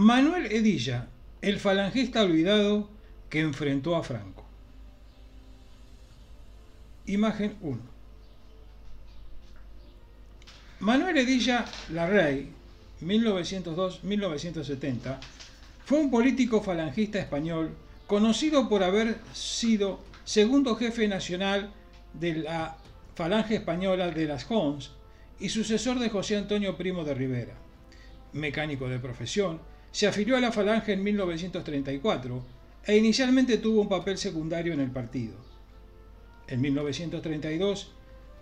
Manuel Hedilla, el falangista olvidado que enfrentó a Franco. Imagen 1. Manuel Hedilla Larrey, 1902-1970, fue un político falangista español conocido por haber sido segundo jefe nacional de la Falange Española de las Jons y sucesor de José Antonio Primo de Rivera. Mecánico de profesión, se afilió a la Falange en 1934 e inicialmente tuvo un papel secundario en el partido. En 1932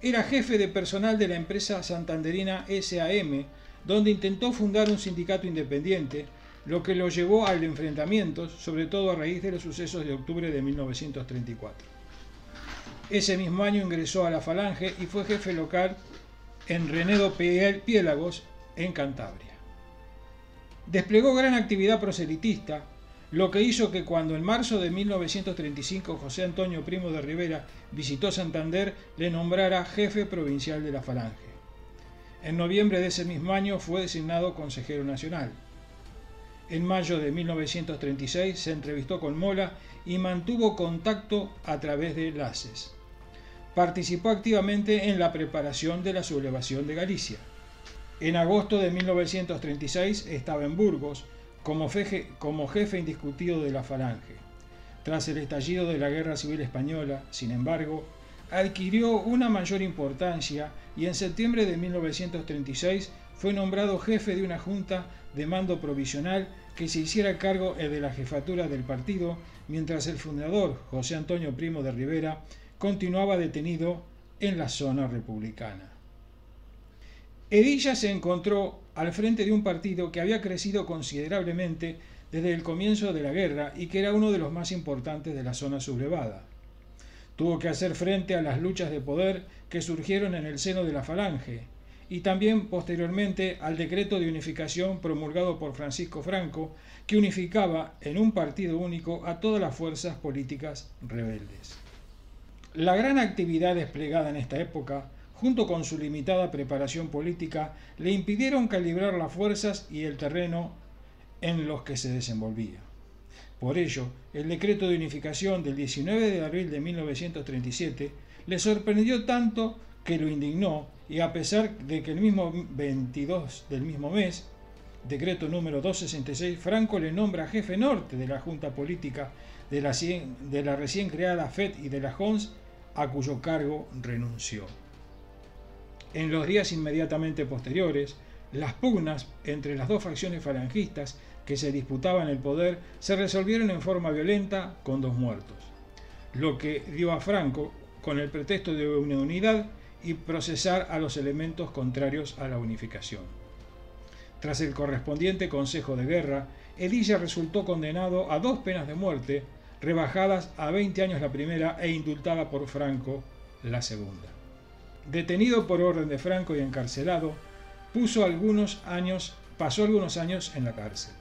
era jefe de personal de la empresa santanderina SAM, donde intentó fundar un sindicato independiente, lo que lo llevó al enfrentamiento, sobre todo a raíz de los sucesos de octubre de 1934. Ese mismo año ingresó a la Falange y fue jefe local en Renedo Piélagos, en Cantabria. Desplegó gran actividad proselitista, lo que hizo que cuando en marzo de 1935 José Antonio Primo de Rivera visitó Santander, le nombrara jefe provincial de la Falange. En noviembre de ese mismo año fue designado consejero nacional. En mayo de 1936 se entrevistó con Mola y mantuvo contacto a través de enlaces. Participó activamente en la preparación de la sublevación de Galicia. En agosto de 1936 estaba en Burgos como jefe indiscutido de la Falange. Tras el estallido de la Guerra Civil Española, sin embargo, adquirió una mayor importancia y en septiembre de 1936 fue nombrado jefe de una junta de mando provisional que se hiciera cargo de la jefatura del partido, mientras el fundador, José Antonio Primo de Rivera, continuaba detenido en la zona republicana. Hedilla se encontró al frente de un partido que había crecido considerablemente desde el comienzo de la guerra y que era uno de los más importantes de la zona sublevada. Tuvo que hacer frente a las luchas de poder que surgieron en el seno de la Falange y también posteriormente al decreto de unificación promulgado por Francisco Franco, que unificaba en un partido único a todas las fuerzas políticas rebeldes. La gran actividad desplegada en esta época, junto con su limitada preparación política, le impidieron calibrar las fuerzas y el terreno en los que se desenvolvía. Por ello, el decreto de unificación del 19 de abril de 1937 le sorprendió tanto que lo indignó, y a pesar de que el mismo 22 del mismo mes, decreto número 266, Franco le nombra jefe norte de la Junta Política de la recién creada FED y de la JONS, a cuyo cargo renunció. En los días inmediatamente posteriores, las pugnas entre las dos facciones falangistas que se disputaban el poder se resolvieron en forma violenta con 2 muertos, lo que dio a Franco con el pretexto de una unidad y procesar a los elementos contrarios a la unificación. Tras el correspondiente Consejo de Guerra, Hedilla resultó condenado a 2 penas de muerte, rebajadas a 20 años la primera e indultada por Franco la segunda. Detenido por orden de Franco y encarcelado, pasó algunos años en la cárcel.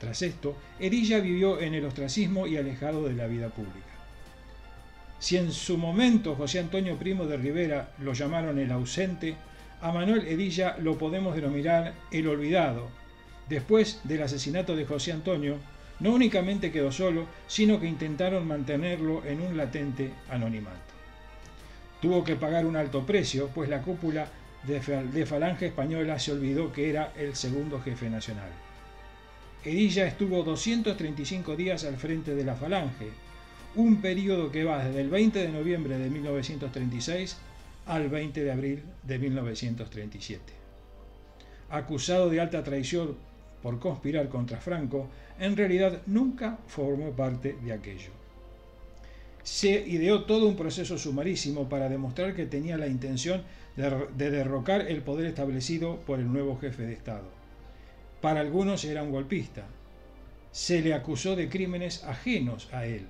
Tras esto, Hedilla vivió en el ostracismo y alejado de la vida pública. Si en su momento José Antonio Primo de Rivera lo llamaron el ausente, a Manuel Hedilla lo podemos denominar el olvidado. Después del asesinato de José Antonio, no únicamente quedó solo, sino que intentaron mantenerlo en un latente anonimato. Tuvo que pagar un alto precio, pues la cúpula de Falange Española se olvidó que era el segundo jefe nacional. Hedilla estuvo 235 días al frente de la Falange, un periodo que va desde el 20 de noviembre de 1936 al 20 de abril de 1937. Acusado de alta traición por conspirar contra Franco, en realidad nunca formó parte de aquello. Se ideó todo un proceso sumarísimo para demostrar que tenía la intención de derrocar el poder establecido por el nuevo jefe de Estado. Para algunos era un golpista. Se le acusó de crímenes ajenos a él.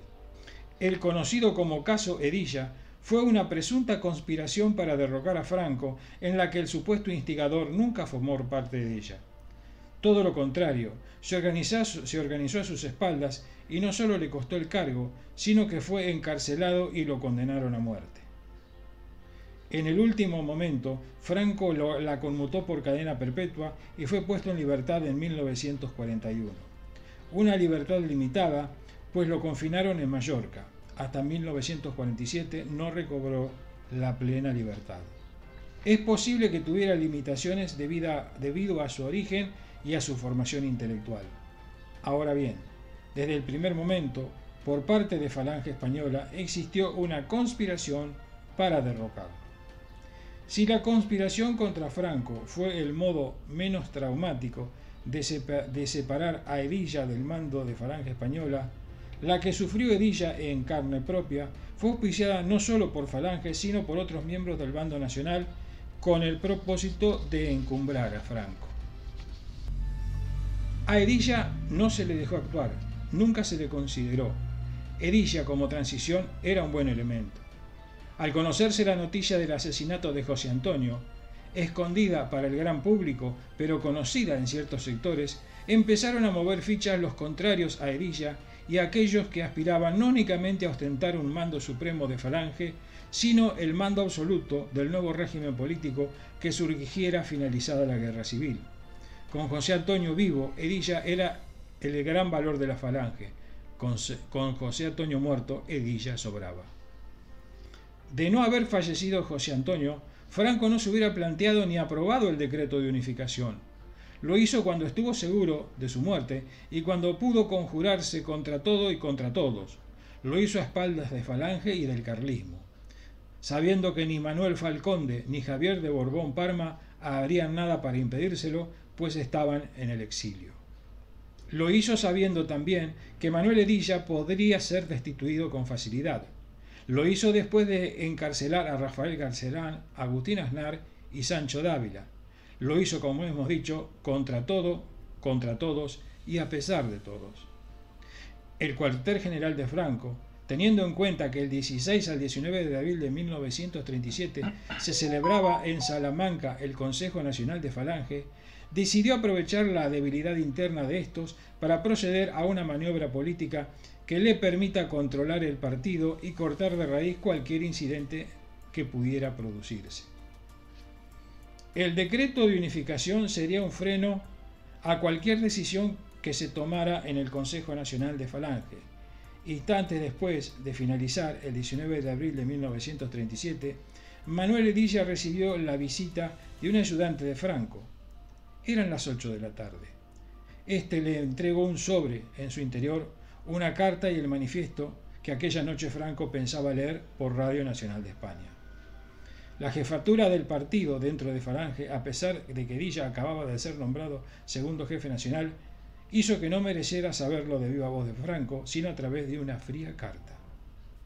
El conocido como caso Hedilla fue una presunta conspiración para derrocar a Franco, en la que el supuesto instigador nunca formó parte de ella. Todo lo contrario, se organizó a sus espaldas y no solo le costó el cargo, sino que fue encarcelado y lo condenaron a muerte. En el último momento, Franco la conmutó por cadena perpetua y fue puesto en libertad en 1941. Una libertad limitada, pues lo confinaron en Mallorca. Hasta 1947 no recobró la plena libertad. Es posible que tuviera limitaciones debido a su origen y a su formación intelectual. Ahora bien, desde el primer momento, por parte de Falange Española, existió una conspiración para derrocarlo. Si la conspiración contra Franco fue el modo menos traumático de separar a Hedilla del mando de Falange Española, la que sufrió Hedilla en carne propia fue auspiciada no solo por Falange, sino por otros miembros del bando nacional, con el propósito de encumbrar a Franco. A Hedilla no se le dejó actuar, nunca se le consideró. Hedilla como transición era un buen elemento. Al conocerse la noticia del asesinato de José Antonio, escondida para el gran público, pero conocida en ciertos sectores, empezaron a mover fichas los contrarios a Hedilla y aquellos que aspiraban no únicamente a ostentar un mando supremo de Falange, sino el mando absoluto del nuevo régimen político que surgiera finalizada la guerra civil. Con José Antonio vivo, Hedilla era el gran valor de la Falange. Con José Antonio muerto, Hedilla sobraba. De no haber fallecido José Antonio, Franco no se hubiera planteado ni aprobado el decreto de unificación. Lo hizo cuando estuvo seguro de su muerte y cuando pudo conjurarse contra todo y contra todos. Lo hizo a espaldas de Falange y del carlismo, sabiendo que ni Manuel Falconde ni Javier de Borbón Parma harían nada para impedírselo, pues estaban en el exilio. Lo hizo sabiendo también que Manuel Hedilla podría ser destituido con facilidad. Lo hizo después de encarcelar a Rafael Garcerán, Agustín Aznar y Sancho Dávila. Lo hizo, como hemos dicho, contra todo, contra todos y a pesar de todos. El cuartel general de Franco, teniendo en cuenta que el 16 al 19 de abril de 1937 se celebraba en Salamanca el Consejo Nacional de Falange, decidió aprovechar la debilidad interna de estos para proceder a una maniobra política que le permita controlar el partido y cortar de raíz cualquier incidente que pudiera producirse. El decreto de unificación sería un freno a cualquier decisión que se tomara en el Consejo Nacional de Falange. Instantes después de finalizar el 19 de abril de 1937, Manuel Hedilla recibió la visita de un ayudante de Franco. Eran las 8 de la tarde. Este le entregó un sobre, en su interior una carta y el manifiesto que aquella noche Franco pensaba leer por Radio Nacional de España. La jefatura del partido dentro de Falange, a pesar de que Hedilla acababa de ser nombrado segundo jefe nacional, hizo que no mereciera saberlo de viva voz de Franco, sino a través de una fría carta.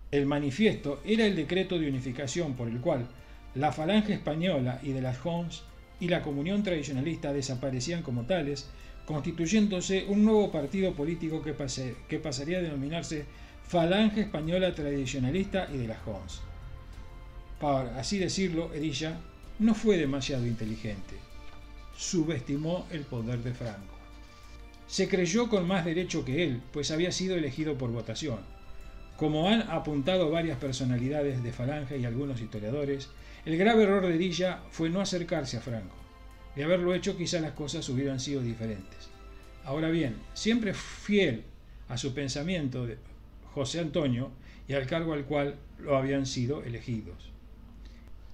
El manifiesto era el decreto de unificación por el cual la Falange Española y de las Hons y la Comunión Tradicionalista desaparecían como tales, constituyéndose un nuevo partido político que pasaría a denominarse Falange Española Tradicionalista y de las Hons. Para así decirlo, Hedilla no fue demasiado inteligente. Subestimó el poder de Franco. Se creyó con más derecho que él, pues había sido elegido por votación. Como han apuntado varias personalidades de Falange y algunos historiadores, el grave error de Hedilla fue no acercarse a Franco. De haberlo hecho, quizá las cosas hubieran sido diferentes. Ahora bien, siempre fiel a su pensamiento de José Antonio y al cargo al cual lo habían sido elegidos.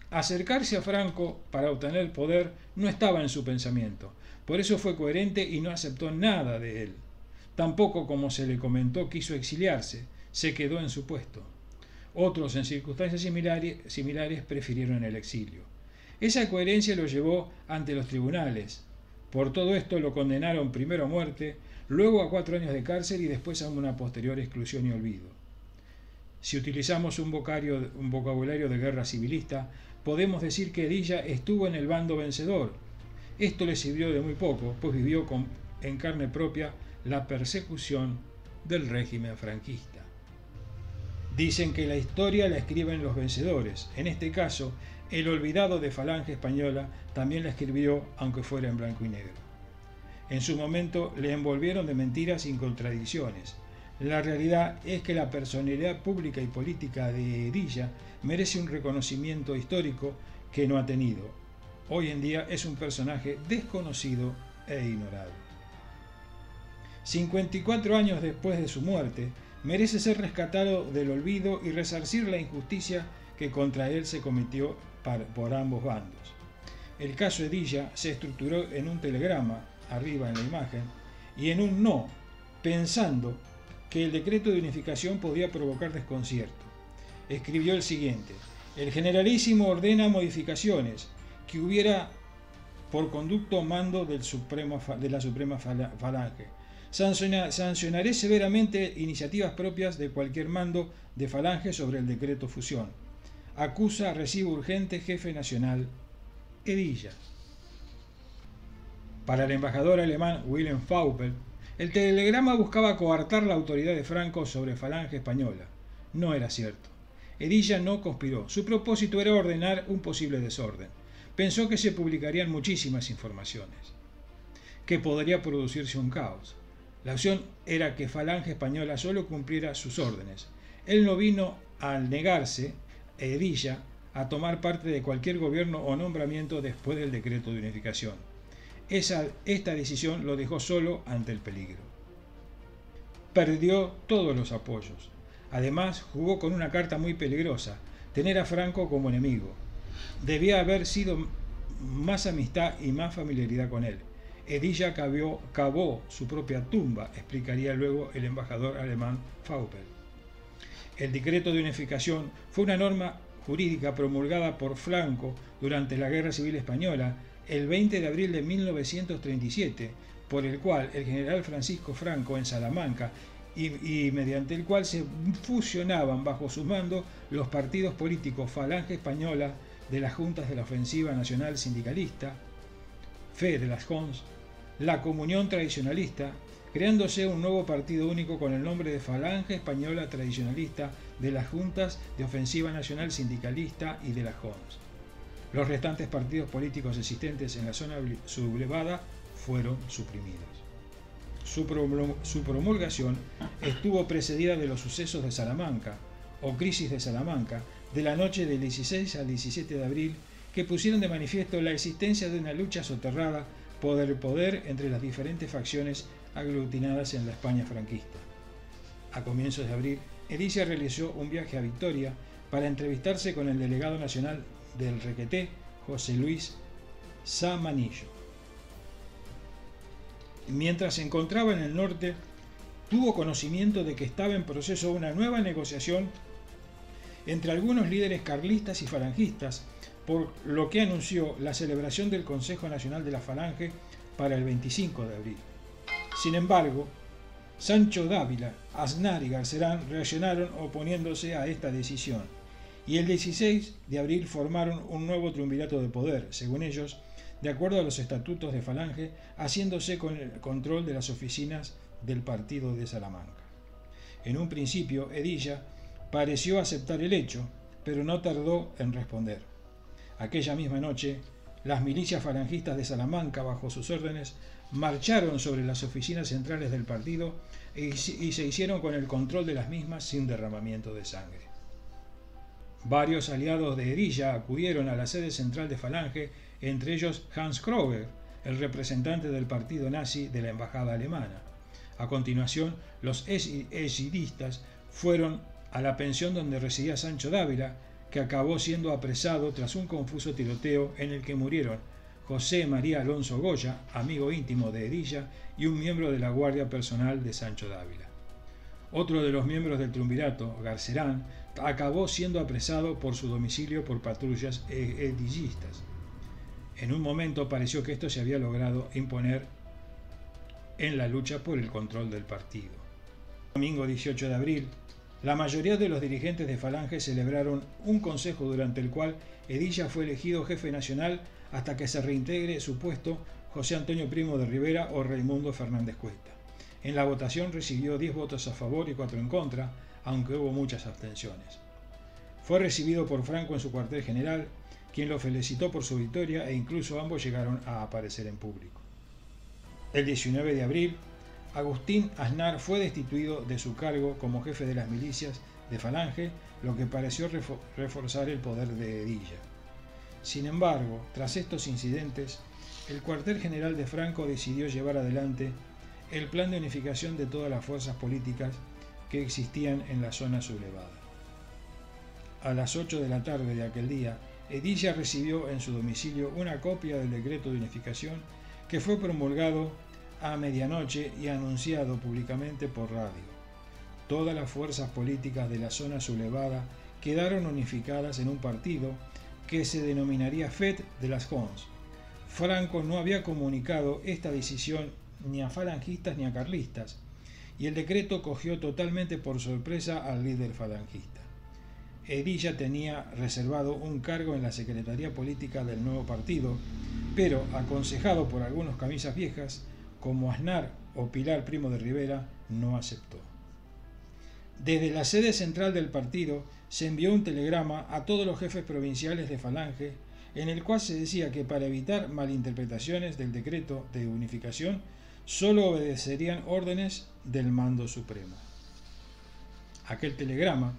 Acercarse a Franco para obtener poder no estaba en su pensamiento, por eso fue coherente y no aceptó nada de él. Tampoco, como se le comentó, quiso exiliarse, se quedó en su puesto. Otros, en circunstancias similares, prefirieron el exilio. Esa coherencia lo llevó ante los tribunales. Por todo esto lo condenaron primero a muerte, luego a 4 años de cárcel y después a una posterior exclusión y olvido. Si utilizamos un vocabulario de guerra civilista, podemos decir que Hedilla estuvo en el bando vencedor. Esto le sirvió de muy poco, pues vivió en carne propia la persecución del régimen franquista. Dicen que la historia la escriben los vencedores. En este caso, el olvidado de Falange Española también la escribió, aunque fuera en blanco y negro. En su momento le envolvieron de mentiras y contradicciones. La realidad es que la personalidad pública y política de Hedilla merece un reconocimiento histórico que no ha tenido. Hoy en día es un personaje desconocido e ignorado. 54 años después de su muerte, merece ser rescatado del olvido y resarcir la injusticia que contra él se cometió por ambos bandos. El caso Hedilla se estructuró en un telegrama, arriba en la imagen, y en un no, pensando que el decreto de unificación podía provocar desconcierto. Escribió el siguiente: el generalísimo ordena modificaciones que hubiera por conducto mando de la Suprema Falange. Sancionaré severamente iniciativas propias de cualquier mando de Falange sobre el decreto fusión. Acusa recibo urgente jefe nacional Hedilla. Para el embajador alemán Wilhelm Faupel, el telegrama buscaba coartar la autoridad de Franco sobre Falange española. No era cierto. Hedilla no conspiró. Su propósito era ordenar un posible desorden. Pensó que se publicarían muchísimas informaciones, que podría producirse un caos. La opción era que Falange española solo cumpliera sus órdenes. Él no vino al negarse, Hedilla, a tomar parte de cualquier gobierno o nombramiento después del decreto de unificación. Esta decisión lo dejó solo ante el peligro. Perdió todos los apoyos. Además, jugó con una carta muy peligrosa: tener a Franco como enemigo. Debía haber sido más amistad y más familiaridad con él. Hedilla cavó su propia tumba, explicaría luego el embajador alemán Faupel. El decreto de unificación fue una norma jurídica promulgada por Franco durante la Guerra Civil Española el 20 de abril de 1937, por el cual el general Francisco Franco en Salamanca y mediante el cual se fusionaban bajo su mando los partidos políticos Falange Española de las Juntas de la Ofensiva Nacional Sindicalista, Fe de las Jons, la Comunión Tradicionalista, creándose un nuevo partido único con el nombre de Falange Española Tradicionalista de las Juntas de Ofensiva Nacional Sindicalista y de las Jons. Los restantes partidos políticos existentes en la zona sublevada fueron suprimidos. Su promulgación estuvo precedida de los sucesos de Salamanca, o crisis de Salamanca, de la noche del 16 al 17 de abril, que pusieron de manifiesto la existencia de una lucha soterrada por el poder entre las diferentes facciones aglutinadas en la España franquista. A comienzos de abril, Hedilla realizó un viaje a Victoria para entrevistarse con el delegado nacional del Requeté, José Luis Samanillo. Mientras se encontraba en el norte, tuvo conocimiento de que estaba en proceso una nueva negociación entre algunos líderes carlistas y falangistas, por lo que anunció la celebración del Consejo Nacional de la Falange para el 25 de abril. Sin embargo, Sancho Dávila, Aznar y Garcerán reaccionaron oponiéndose a esta decisión, y el 16 de abril formaron un nuevo triunvirato de poder, según ellos, de acuerdo a los estatutos de Falange, haciéndose con el control de las oficinas del partido de Salamanca. En un principio, Hedilla pareció aceptar el hecho, pero no tardó en responder. Aquella misma noche, las milicias falangistas de Salamanca, bajo sus órdenes, marcharon sobre las oficinas centrales del partido y se hicieron con el control de las mismas sin derramamiento de sangre. Varios aliados de Hedilla acudieron a la sede central de Falange, entre ellos Hans Kröger, el representante del partido nazi de la embajada alemana. A continuación, los hedillistas fueron a la pensión donde residía Sancho Dávila, que acabó siendo apresado tras un confuso tiroteo en el que murieron José María Alonso Goya, amigo íntimo de Hedilla y un miembro de la guardia personal de Sancho Dávila. Otro de los miembros del triunvirato, Garcerán, acabó siendo apresado por su domicilio por patrullas hedillistas. En un momento pareció que esto se había logrado imponer en la lucha por el control del partido. El domingo 18 de abril, la mayoría de los dirigentes de Falange celebraron un consejo durante el cual Hedilla fue elegido jefe nacional hasta que se reintegre su puesto José Antonio Primo de Rivera o Raimundo Fernández Cuesta. En la votación recibió 10 votos a favor y 4 en contra, aunque hubo muchas abstenciones. Fue recibido por Franco en su cuartel general, quien lo felicitó por su victoria e incluso ambos llegaron a aparecer en público. El 19 de abril, Agustín Aznar fue destituido de su cargo como jefe de las milicias de Falange, lo que pareció reforzar el poder de Hedilla. Sin embargo, tras estos incidentes, el cuartel general de Franco decidió llevar adelante el plan de unificación de todas las fuerzas políticas que existían en la zona sublevada. A las 8 de la tarde de aquel día, Hedilla recibió en su domicilio una copia del decreto de unificación que fue promulgado a medianoche y anunciado públicamente por radio. Todas las fuerzas políticas de la zona sublevada quedaron unificadas en un partido que se denominaría FET de las Jons. Franco no había comunicado esta decisión ni a falangistas ni a carlistas, y el decreto cogió totalmente por sorpresa al líder falangista. Hedilla tenía reservado un cargo en la Secretaría Política del nuevo partido, pero aconsejado por algunos camisas viejas, como Aznar o Pilar Primo de Rivera, no aceptó. Desde la sede central del partido se envió un telegrama a todos los jefes provinciales de Falange, en el cual se decía que para evitar malinterpretaciones del decreto de unificación, solo obedecerían órdenes del mando supremo. Aquel telegrama,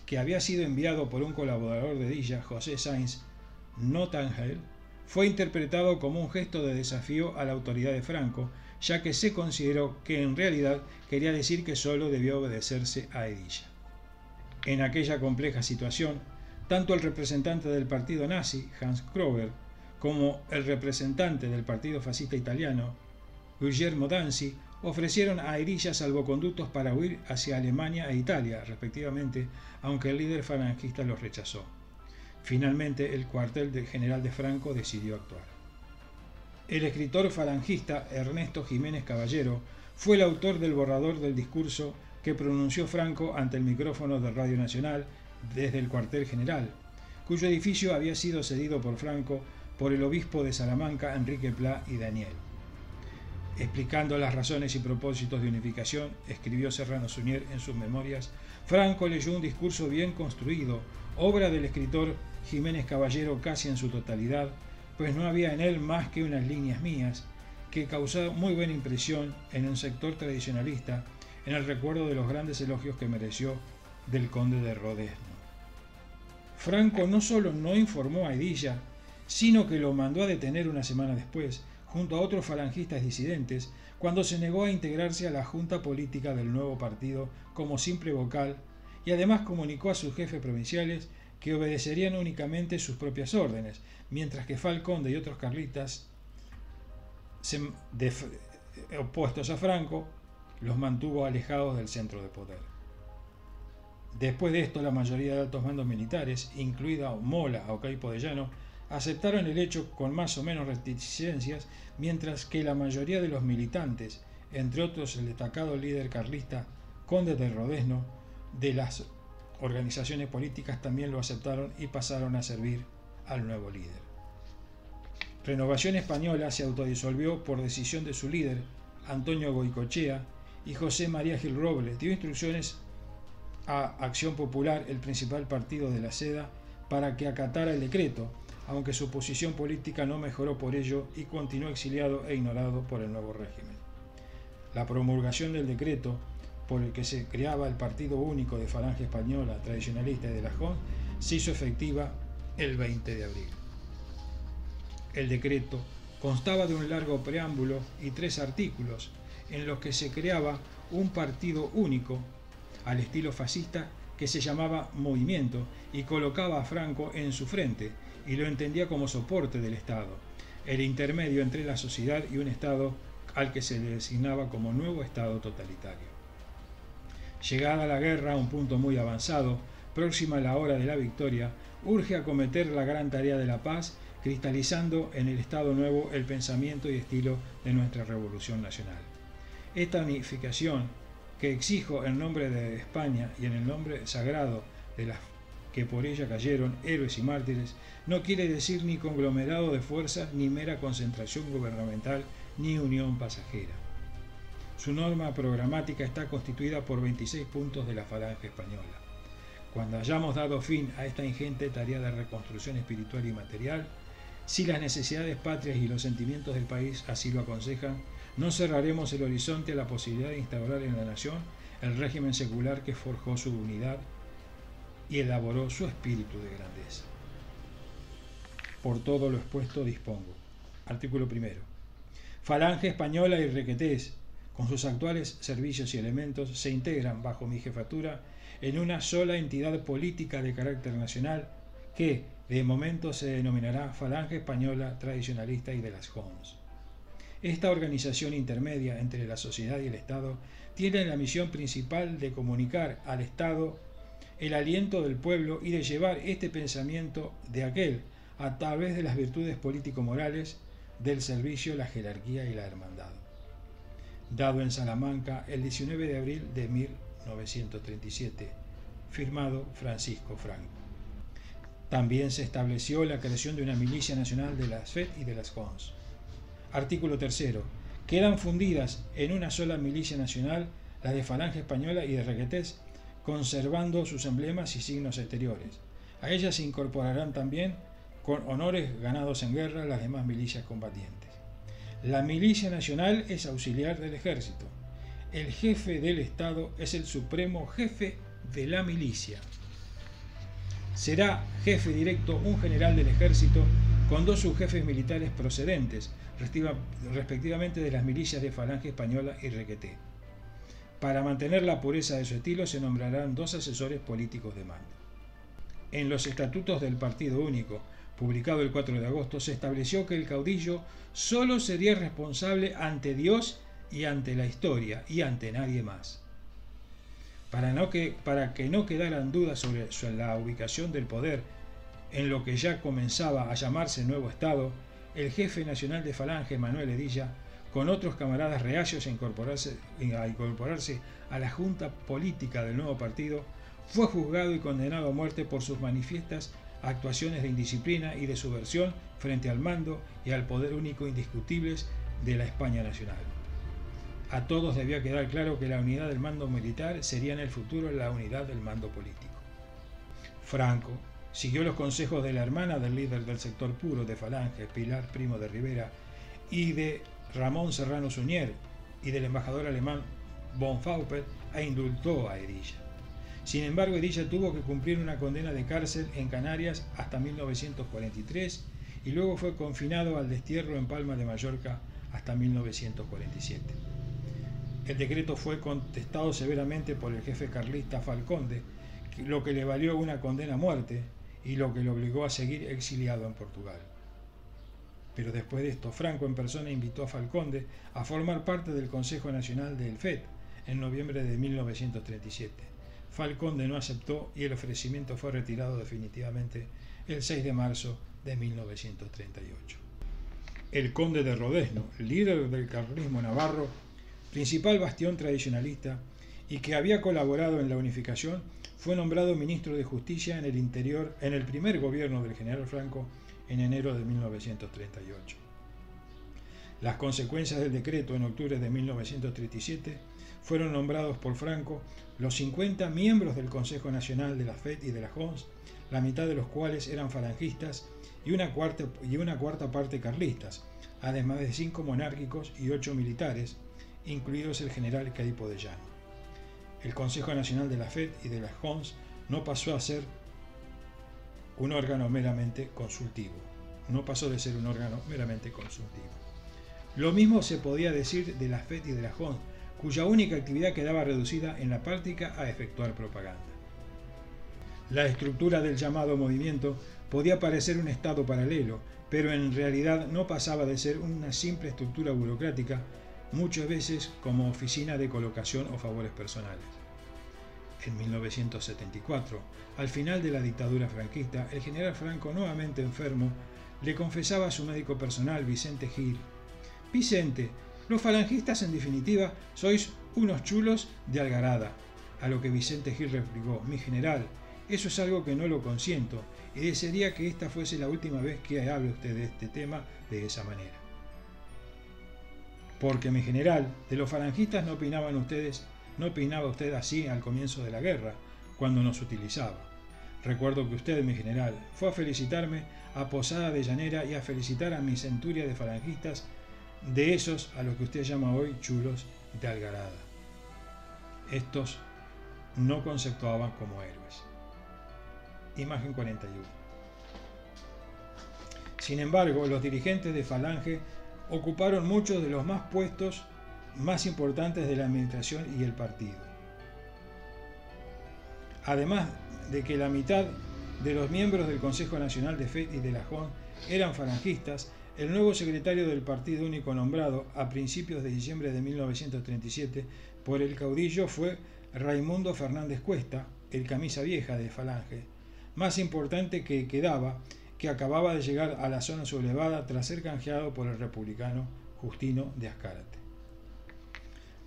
que había sido enviado por un colaborador de Hedilla, José Sainz Nottangel, fue interpretado como un gesto de desafío a la autoridad de Franco, ya que se consideró que en realidad quería decir que solo debió obedecerse a Hedilla. En aquella compleja situación, tanto el representante del partido nazi, Hans Kroger, como el representante del partido fascista italiano, Guillermo Danzi, ofrecieron a Hedilla salvoconductos para huir hacia Alemania e Italia, respectivamente, aunque el líder falangista los rechazó. Finalmente, el cuartel general de Franco decidió actuar. El escritor falangista Ernesto Jiménez Caballero fue el autor del borrador del discurso que pronunció Franco ante el micrófono de Radio Nacional desde el cuartel general, cuyo edificio había sido cedido por Franco por el obispo de Salamanca, Enrique Pla y Daniel. Explicando las razones y propósitos de unificación, escribió Serrano Suñer en sus memorias, Franco leyó un discurso bien construido, obra del escritor Jiménez Caballero casi en su totalidad, pues no había en él más que unas líneas mías, que causó muy buena impresión en un sector tradicionalista, en el recuerdo de los grandes elogios que mereció del conde de Rodezno. Franco no solo no informó a Hedilla, sino que lo mandó a detener una semana después, junto a otros falangistas disidentes, cuando se negó a integrarse a la junta política del nuevo partido como simple vocal, y además comunicó a sus jefes provinciales que obedecerían únicamente sus propias órdenes, mientras que Falconde y otros carlistas opuestos a Franco los mantuvo alejados del centro de poder. Después de esto, la mayoría de altos mandos militares, incluida Mola o Caipo de Llano, aceptaron el hecho con más o menos reticencias, mientras que la mayoría de los militantes, entre otros el destacado líder carlista Conde de Rodezno, de las organizaciones políticas también lo aceptaron y pasaron a servir al nuevo líder. Renovación Española se autodisolvió por decisión de su líder, Antonio Goicoechea, y José María Gil Robles dio instrucciones a Acción Popular, el principal partido de la Seda, para que acatara el decreto, aunque su posición política no mejoró por ello y continuó exiliado e ignorado por el nuevo régimen. La promulgación del decreto por el que se creaba el Partido Único de Falange Española, Tradicionalista y de la Jons, se hizo efectiva el 20 de abril. El decreto constaba de un largo preámbulo y 3 artículos, en los que se creaba un partido único, al estilo fascista, que se llamaba Movimiento, y colocaba a Franco en su frente, y lo entendía como soporte del Estado, el intermedio entre la sociedad y un Estado al que se le designaba como nuevo Estado totalitario. Llegada la guerra a un punto muy avanzado, próxima a la hora de la victoria, urge acometer la gran tarea de la paz, cristalizando en el Estado nuevo el pensamiento y estilo de nuestra Revolución Nacional. Esta unificación, que exijo en nombre de España y en el nombre sagrado de las que por ella cayeron héroes y mártires, no quiere decir ni conglomerado de fuerzas, ni mera concentración gubernamental, ni unión pasajera. Su norma programática está constituida por 26 puntos de la Falange Española. Cuando hayamos dado fin a esta ingente tarea de reconstrucción espiritual y material, si las necesidades patrias y los sentimientos del país así lo aconsejan, no cerraremos el horizonte a la posibilidad de instaurar en la nación el régimen secular que forjó su unidad y elaboró su espíritu de grandeza. por todo lo expuesto dispongo. Artículo primero. Falange Española y Requetés, con sus actuales servicios y elementos, se integran bajo mi jefatura en una sola entidad política de carácter nacional que, de momento, se denominará Falange Española Tradicionalista y de las Jons. Esta organización intermedia entre la sociedad y el Estado tiene la misión principal de comunicar al Estado el aliento del pueblo y de llevar este pensamiento de aquel a través de las virtudes político-morales del servicio, la jerarquía y la hermandad. Dado en Salamanca el 19 de abril de 1937, firmado Francisco Franco. También se estableció la creación de una milicia nacional de las FET y de las Jons. Artículo 3. Quedan fundidas en una sola milicia nacional las de Falange Española y de Requetés, conservando sus emblemas y signos exteriores. A ellas se incorporarán también, con honores ganados en guerra, las demás milicias combatientes. La milicia nacional es auxiliar del ejército. El jefe del Estado es el supremo jefe de la milicia. Será jefe directo un general del ejército con dos subjefes militares procedentes, respectivamente de las milicias de Falange Española y Requeté. Para mantener la pureza de su estilo se nombrarán dos asesores políticos de mando. En los estatutos del Partido Único, publicado el 4 de agosto, se estableció que el caudillo solo sería responsable ante Dios y ante la historia y ante nadie más. Para que no quedaran dudas sobre la ubicación del poder en lo que ya comenzaba a llamarse nuevo Estado, el jefe nacional de Falange, Manuel Hedilla, con otros camaradas reacios a incorporarse a la junta política del nuevo partido, fue juzgado y condenado a muerte por sus manifiestas actuaciones de indisciplina y de subversión frente al mando y al poder único indiscutibles de la España nacional. A todos debía quedar claro que la unidad del mando militar sería en el futuro la unidad del mando político. Franco siguió los consejos de la hermana del líder del sector puro de Falange, Pilar Primo de Rivera, y de Ramón Serrano Suñer, y del embajador alemán von Faupel, e indultó a Hedilla. Sin embargo, Hedilla tuvo que cumplir una condena de cárcel en Canarias hasta 1943 y luego fue confinado al destierro en Palma de Mallorca hasta 1947. El decreto fue contestado severamente por el jefe carlista Falconde, lo que le valió una condena a muerte y lo que le obligó a seguir exiliado en Portugal. Pero después de esto, Franco en persona invitó a Falconde a formar parte del Consejo Nacional del FET en noviembre de 1937. Falconde no aceptó y el ofrecimiento fue retirado definitivamente el 6 de marzo de 1938. El conde de Rodezno, líder del carlismo navarro, principal bastión tradicionalista y que había colaborado en la unificación, fue nombrado ministro de Justicia en el primer gobierno del general Franco en enero de 1938. Las consecuencias del decreto en octubre de 1937 fueron nombrados por Franco los 50 miembros del Consejo Nacional de la FET y de la Jons, la mitad de los cuales eran falangistas y una cuarta parte carlistas, además de 5 monárquicos y 8 militares, incluidos el general Queipo de Llano. El Consejo Nacional de la FET y de las Jons no pasó a ser un órgano meramente consultivo. No pasó de ser un órgano meramente consultivo. Lo mismo se podía decir de la FET y de la Jons, cuya única actividad quedaba reducida en la práctica a efectuar propaganda. La estructura del llamado movimiento podía parecer un estado paralelo, pero en realidad no pasaba de ser una simple estructura burocrática, muchas veces como oficina de colocación o favores personales. En 1974, al final de la dictadura franquista, el general Franco, nuevamente enfermo, le confesaba a su médico personal, Vicente Gil: «Vicente, los falangistas en definitiva sois unos chulos de algarada». A lo que Vicente Gil replicó: «Mi general, eso es algo que no lo consiento y desearía que esta fuese la última vez que hable usted de este tema de esa manera. Porque, mi general, de los falangistas no opinaba usted así al comienzo de la guerra, cuando nos utilizaba. Recuerdo que usted, mi general, fue a felicitarme a Posada de Llanera y a felicitar a mi centuria de falangistas, de esos a los que usted llama hoy chulos de algarada. Estos no conceptuaban como héroes». Imagen 41. Sin embargo, los dirigentes de Falange ocuparon muchos de los puestos más importantes de la administración y el partido. Además de que la mitad de los miembros del Consejo Nacional de Fe y de la JON eran falangistas, el nuevo secretario del Partido Único nombrado a principios de diciembre de 1937 por el caudillo fue Raimundo Fernández Cuesta, el camisa vieja de Falange, más importante que quedaba, que acababa de llegar a la zona sublevada tras ser canjeado por el republicano Justino de Azcárate.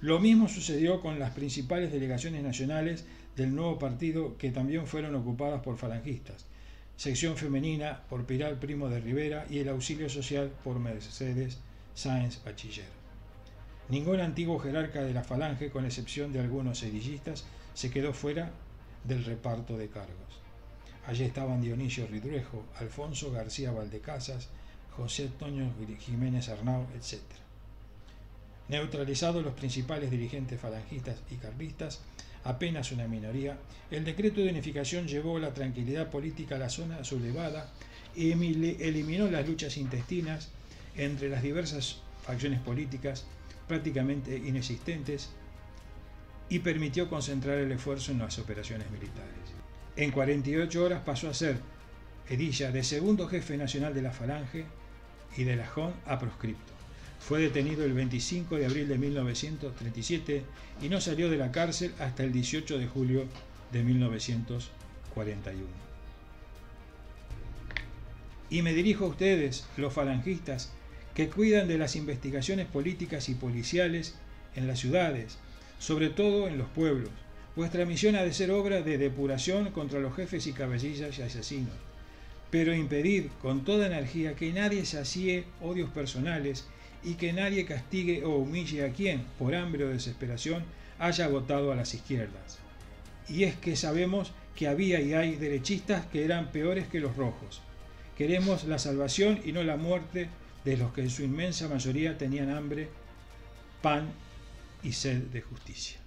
Lo mismo sucedió con las principales delegaciones nacionales del nuevo partido, que también fueron ocupadas por falangistas, sección femenina por Pilar Primo de Rivera y el auxilio social por Mercedes Sáenz Bachiller. Ningún antiguo jerarca de la Falange, con excepción de algunos sedillistas, se quedó fuera del reparto de cargos. Allí estaban Dionisio Ridruejo, Alfonso García Valdecasas, José Toño Jiménez Arnau, etc. Neutralizados los principales dirigentes falangistas y carlistas, apenas una minoría, el decreto de unificación llevó la tranquilidad política a la zona sublevada y eliminó las luchas intestinas entre las diversas facciones políticas, prácticamente inexistentes, y permitió concentrar el esfuerzo en las operaciones militares. En 48 horas pasó a ser Hedilla de segundo jefe nacional de la Falange y de la JON a proscripto. Fue detenido el 25 de abril de 1937 y no salió de la cárcel hasta el 18 de julio de 1941. Y me dirijo a ustedes, los falangistas, que cuidan de las investigaciones políticas y policiales en las ciudades, sobre todo en los pueblos. Vuestra misión ha de ser obra de depuración contra los jefes y cabecillas y asesinos, pero impedid con toda energía que nadie sacie odios personales y que nadie castigue o humille a quien, por hambre o desesperación, haya votado a las izquierdas. Y es que sabemos que había y hay derechistas que eran peores que los rojos. Queremos la salvación y no la muerte de los que en su inmensa mayoría tenían hambre, pan y sed de justicia.